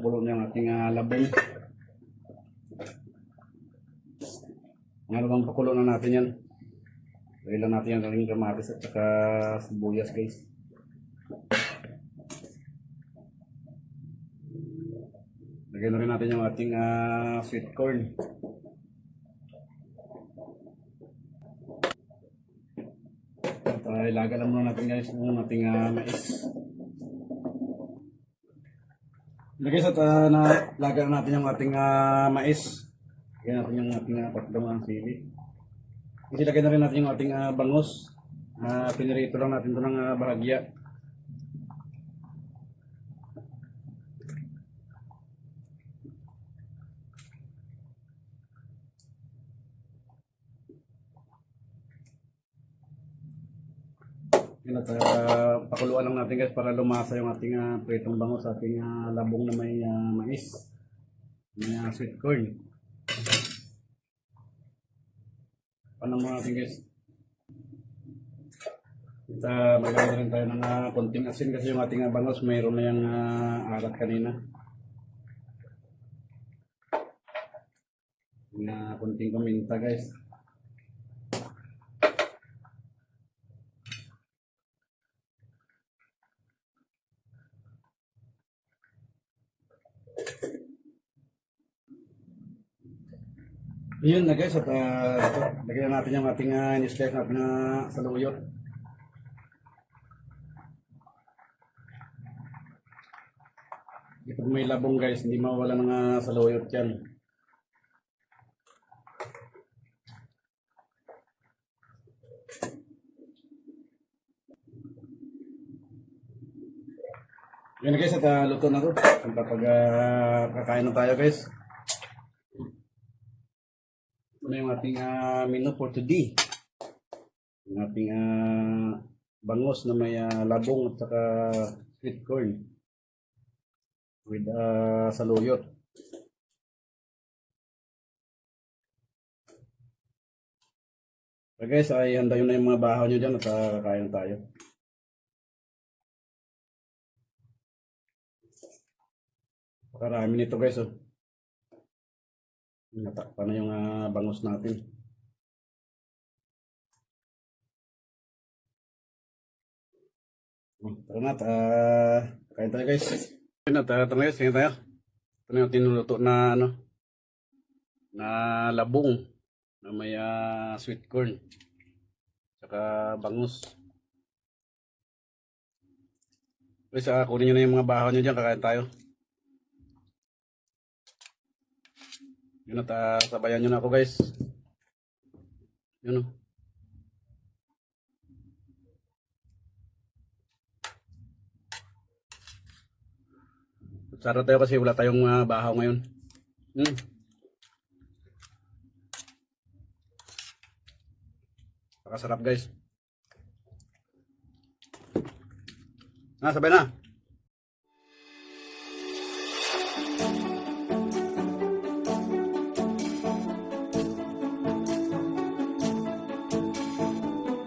kumukulo na yung ating labong. Ngayon bang pakulo na natin yan. Lagyan lang natin yung galing kamatis at saka sibuyas guys. Lagyan na rin natin yung ating sweet corn. At ilaga lang muna natin guys yung ating mais. Guys, at laga natin yung ating mais. Lagyan natin yung ating patdong sili. Ilagay na rin natin yung ating bangus. Pinirito lang natin ito ng bahagya. At pakuluan lang natin guys para lumasa yung ating pritong bangus sa ating labong na may mais. May sweet corn. Panang mo natin guys. At maglalagay rin tayo ng konting asin kasi yung ating bangus mayroon na yung arat kanina. Konting paminta guys. Yun na guys, at lagyan natin yung ating in-slice natin na saluyot. Kapag may labong guys, hindi mawala ng saluyot yan. Yun na guys, at luto na to. Kapag kakain na tayo guys. Ito na yung ating menu for today. Yung ating bangus na may labong at saka sweet corn with saluyot. So guys, ay handa yun na yung mga bahaw nyo dyan at kakain tayo. Pakarami nito guys. Oh. Natakpan na yung bangus natin. Tara na, kain tayo guys. Tara guys, kain tayo. Ito na yung tinuluto na na labong na may sweet corn saka bangus. Guys, kunin nyo na yung mga bahaw nyo dyan, kakain tayo. Yun at sabayan nyo na ako guys. Yun o. Sarap tayo kasi wala tayong bahaw ngayon. Pakasarap guys. Sabay na.